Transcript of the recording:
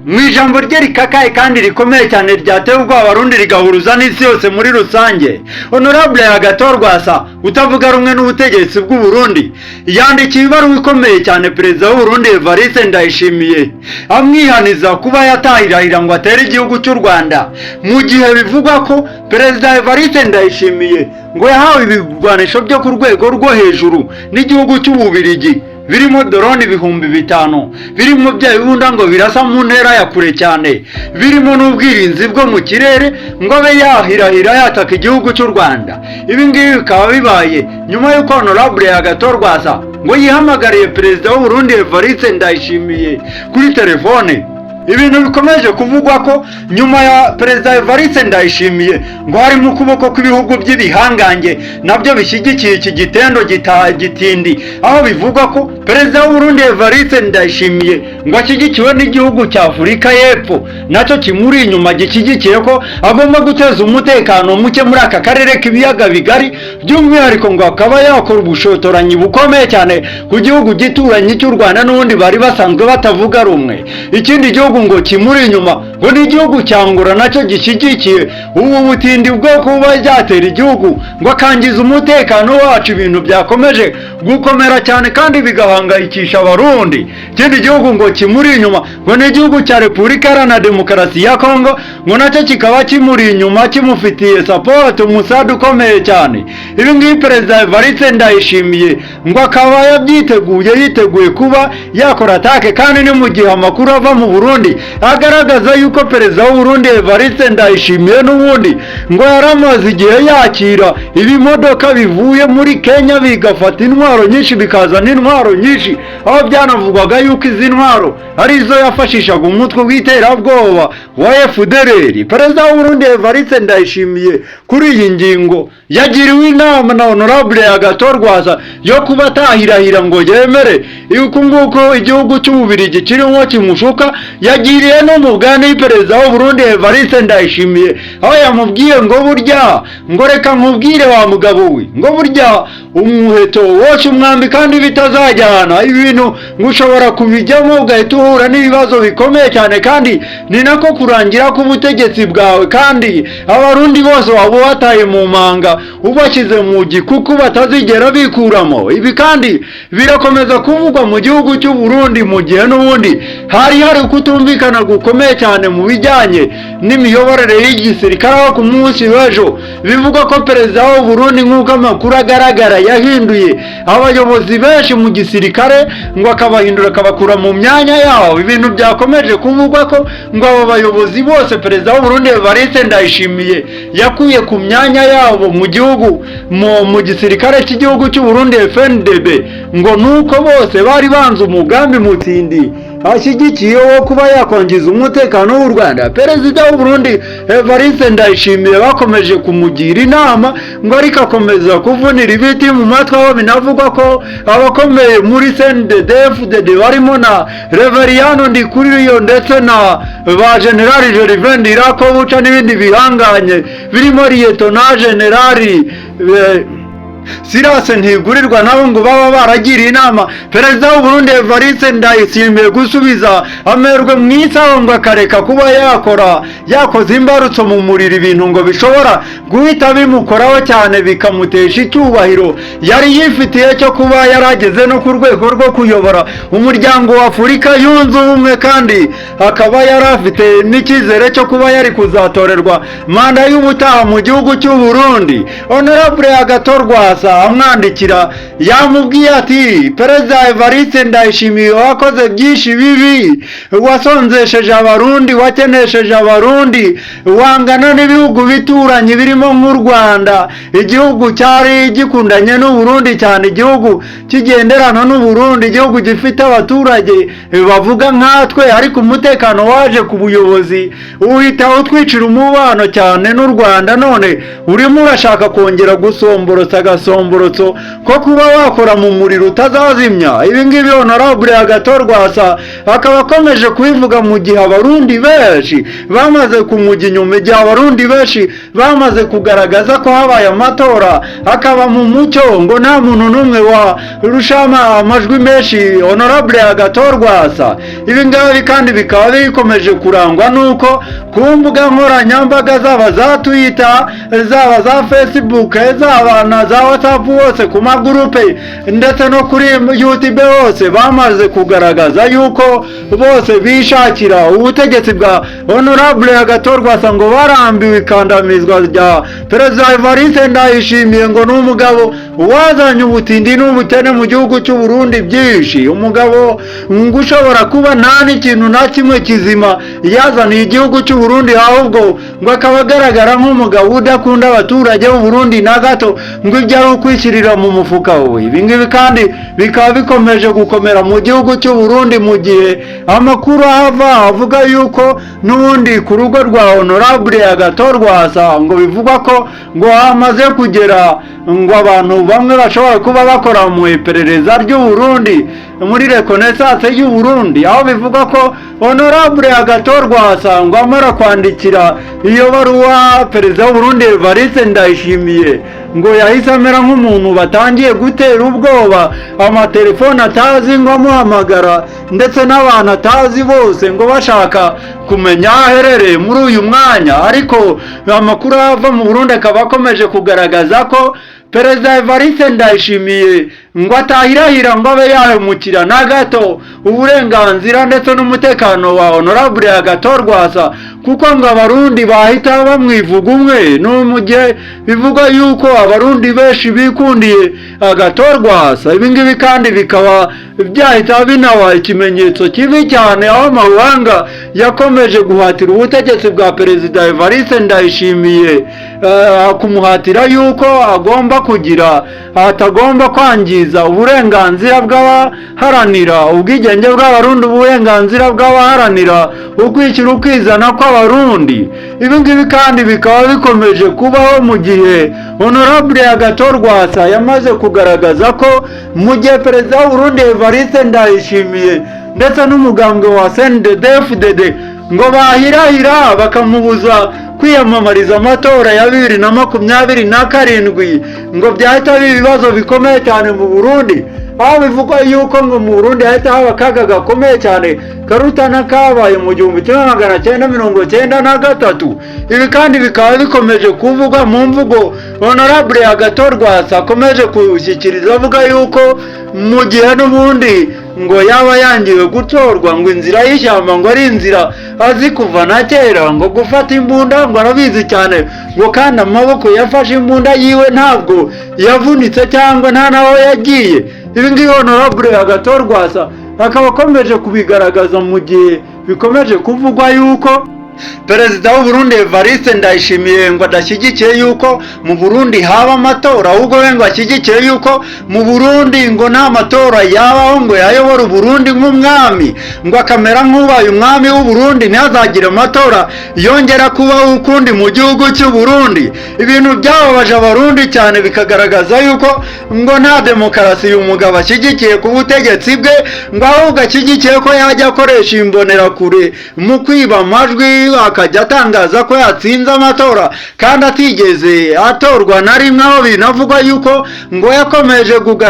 mu ijambo rye rikakaye kandi rikomeye cyane ryateye ubwoba abarundi rigahuruza n'isi yose muri rusange, Honorable Agathon Rwasa utavuga rumwe n'ubutegetsi bw'u Burundi yandikiye ibaruwa ikomeye cyane perezida w'u Burundi Evariste Ndayishimiye amwihaniza kuba yatahirahira ngo atere igihugu cy'u Rwanda, mu gihe bivugwa ko perezida Evariste Ndayishimiye ngo yahawe ibigwanisho byo ku rwego rwo hejuru n'igihugu cy'Ububiligi birimo drone 5,000 birimo bya bibunda ngo birasa mu ntera ya kure cyane, birimo n'ubwirinzi bwo mu kirere ngo abe yahirahira yataka igihugu cy'u Rwanda. Ibi ngibi bikaba bibaye nyuma y'uko Honorable Agathon Rwasa ngo yihamagariye perezida w'u Burundi Evariste Ndayishimiye kuri telefone. Ibintu bikomeje kuvugwa ko nyuma ya perezida Evariste Ndayishimiye ngo hari mu kuboko kw'ibihugu by'ibihangange nabyo bishyigikiye iki gitendo gitindi, aho bivugwa ko perezida w'u Burundi Evariste Ndayishimiye ngo ashyigikiwe n'igihugu cya Afurika y'Epfo nacyo kimuri inyuma gishyigikiye ko agomba guteza umutekano muke muri aka karere k'ibiyaga bigari, by'umwihariko ngo akaba yakora ubushotoranyi bukomeye cyane ku gihugu gituranye cy'u Rwanda n'ubundi bari basanzwe batavuga rumwe. Ikindi gihugu ngo kimuri inyuma ngo ni igihugu cyangura nacyo gishyigikiye ubu butindi bwo kuba byatera igihugu ngo akangiza umutekano wacu. Ibintu byakomeje gukomera cyane kandi bigahangayikisha abarundi. Ikindi gihugu ngo kimuri inyuma ngo ni igihugu cya Repubulika Iharanira Demokarasi ya Kongo ngo nacyo kikaba kimuri inyuma kimufitiye support umusada ukomeye cyane. Ibi ngibi perezida Evariste Ndayishimiye ngo akaba yiteguye kuba yakora atake, kandi ni mu gihe amakuru ava mu Burundi agaragaza yuko perezida w'u Burundi Evariste Ndayishimiye n'ubundi ngo yaramaze igihe yakira ibimodoka bivuye muri Kenya bigafata intwaro nyinshi bikazana intwaro nyinshi, aho byanavugwaga yuko izi ntwaro ari izo yafashishaga umutwe w'iterabwoba wa FDLR. Perezida w'u Burundi Evariste Ndayishimiye kuri iyi ngingo yagiriwe inama na Honorable Agathon Rwasa yo kuba atahirahira ngo yemere yuko nguko igihugu cy'Ububiligi kirimo kimushuka. Yagiriye no mugani perezida w'u Burundi Evariste Ndayishimiye aho yamubwiye ngo burya ngo reka nkubwire wa mugabo we ngo burya umuheto wose umwambi kandi bitazajyana ibintu ngo ushobora kubijyamo ugahita uhura n'ibibazo bikomeye cyane, kandi ni nako kurangira k'ubutegetsi bwawe, kandi abarundi bose waba bataye mu manga ubashyize mu gikuku batazigera bikuramo. Ibi kandi birakomeza kuvugwa mu gihugu cy'u Burundi mu gihe n'ubundi hari kutumvikana gukomeye cyane mu bijyanye n'imiyoborere y'igisirikare, aho ku munsi w'ejo bivuga ko perezida w'u Burundi nk'uko amakuru agaragara yahinduye abayobozi benshi mu gisirikare ngo akabahindura akabakura mu myanya yabo. Ibintu byakomeje kuvugwa ko ngo abo bayobozi bose perezida w'u Burundi Evariste Ndayishimiye yakuye ku myanya yabo mu gihugu mu gisirikare cy'igihugu cy'u Burundi FNDB ngo nuko bose bari banze umugambi mutindi ashyigikiye wo kuba yakwangiza umutekano w'u Rwanda. Perezida w'u Burundi Evariste Ndayishimiye bakomeje kumugira inama ngo ariko akomeza kuvunira ibiti mu matwi, aho binavugwa ko abakomeye muri CNDD-FDD barimo na Reveriyano Ndikuriyo ndetse na ba General Gervais Ndirakobuca n'ibindi bihanganye birimo Lieutenant General Sirase Ntigurirwa nabo ngo baba baragiriye inama perezida w'u Burundi Evariste Ndayishimiye gusubiza amerwe mwisaho ngo akareka kuba yakoze imbarutso mu muriro, ibintu ngo bishobora guhita bimukoraho cyane bikamutesha icyubahiro yari yifitiye cyo kuba yarageze no ku rwego rwo kuyobora umuryango wa Afurika yunze ubumwe, kandi akaba yari afite n'icyizere cyo kuba yari kuzatorerwa manda y'ubutaha mu gihugu cy'u Burundi. Honorable Agathon Rwasa amwandikira yamubwiye ati perezida Evariste Ndayishimiye wakoze byinshi bibi, wasonzesheje abarundi, wakenesheje abarundi, wangana n'ibihugu bituranye birimo nk'u Rwanda, igihugu cyari gikundanye n'u Burundi cyane, igihugu kigenderana n'u Burundi, igihugu gifite abaturage bavuga nkatwe, ariko umutekano waje ku buyobozi uhita utwicira umubano cyane n'u Rwanda, none urimo urashaka kongera gusomborotsa agasomborotso ko kuba wakora mu muriro utazazimya. Ibi ngibi Honorable Agathon Rwasa akaba akomeje kubivuga mu gihe abarundi benshi bamaze kumujya inyuma, igihe abarundi benshi bamaze kugaragaza ko habaye amatora akaba mu mucyo ngo nta muntu n'umwe warushama amajwi menshi Honorable Agathon Rwasa. Ibi ngibi kandi bikaba bikomeje kurangwa nuko ku mbuga nkoranyambaga zaba za Twitter, zaba za Facebook, zaba na za WhatsApp, hose ku magurupe ndetse no kuri YouTube hose bamaze kugaragaza yuko bose bishakira ubutegetsi bwa Honorable Agathon Rwasa, ngo barambiwe ikandamizwa rya Perezida Evariste Ndayishimiye, ngo n'umugabo wazanye ubutindi n'ubukene mu gihugu cy'u Burundi byinshi, umugabo ngo ushobora kuba nta n'ikintu na kimwe kizima yazaniye igihugu cy'u Burundi, ahubwo ngo akaba agaragara nk'umugabo udakunda abaturage b'u Burundi na gato, ngo ibyo ari ukwishyirira mu mufuka we. Ibi ngibi kandi bikaba bikomeje gukomera mu gihugu cy'u Burundi, mu gihe amakuru ahava avuga yuko n'ubundi ku rugo rwa Honorable Agathon Rwasa ngo bivugwa ko ngo hamaze kugera ngo abantu bamwe bashobora kuba bakora mu iperereza ry'u Burundi muri reconnaissance y'u Burundi, aho bivuga ko Honorable Agathon Rwasa ngo amara kwandikira iyo baruwa Perezida w'u Burundi Evariste Ndayishimiye, ngo yahise amera nk'umuntu batangiye gutera ubwoba, amatelefone atazi ngo amuhamagara ndetse n'abantu atazi bose ngo bashaka kumenya aherereye muri uyu mwanya. Ariko amakuru ava mu Burundi akaba akomeje kugaragaza ko Perezida Evariste Ndayishimiye ngo atahirahira ngo abe yahemukira na gato uburenganzira ndetse n'umutekano wa Honorable Agathon Rwasa, kuko ngo abarundi bahita bamwivuga umwe, no mu gihe bivugwa yuko abarundi benshi bikundiye Agathon Rwasa. Ibi ngibi kandi bikaba byahita binawa ikimenyetso kibi cyane, aho amahanga yakomeje guhatira ubutegetsi bwa Perezida Evariste Ndayishimiye kumuhatira yuko agomba kugira atagomba kwangiza uburenganzira bw'abaharanira ubwigenge bw'abarundi, uburenganzira bw'abaharanira ukwishyira ukizana kw'abarundi. Ibi ngibi kandi bikaba bikomeje kubaho mu gihe Honorable Agathon Rwasa yamaze kugaragaza ko mu gihe Perezida w'u Burundi Evariste Ndayishimiye ndetse n'umugambwe wa CNDD-FDD ngo bahirahira bakamubuza kwiyamamariza amatora ya 2027, ngo byahita ibibazo bikomeye cyane mu Burundi, aho bivugwa yuko ngo mu Burundi hahita haba akaga gakomeye cyane karutana kabaye mu 1993. Ibi kandi bikaba bikomeje kuvugwa mu mvugo Honorable Agathon Rwasa akomeje gushyikiriza avuga yuko mu gihe n'ubundi ngo yaba yangiwe gutorwa, ngo inzira y'ishyamba ngo ari inzira azi kuva na kera, ngo gufata imbunda ngo arabizi cyane, ngo kandi amaboko yafashe imbunda yiwe ntabwo yavunitse cyangwa nta naho yagiye. Ibi ngibi Honorable Agathon Rwasa akaba akomeje kubigaragaza mu gihe bikomeje kuvugwa yuko Perezida w'u Burundi Evariste Ndayishimiye ngo adashyigikiye yuko mu Burundi haba amatora, ahubwo we ngo ashyigikiye yuko mu Burundi ngo nta matora yabaho, ngo yayobora u Burundi nk'umwami, ngo akamera nk'ubaye umwami w'u Burundi, ntihazagire amatora yongera kubaho ukundi mu gihugu cy'u Burundi. Ibintu byababaje abarundi cyane, bikagaragaza yuko ngo nta demokarasi uyu mugabo ashyigikiye ku butegetsi bwe, ngo ahubwo ashyigikiye ko yajya akoresha imbonerakure mu kwiba amajwi, akajya atangaza ko yatsinze amatora kandi atigeze atorwa na rimwe, aho binavugwa yuko ngo yakomeje kugaragaza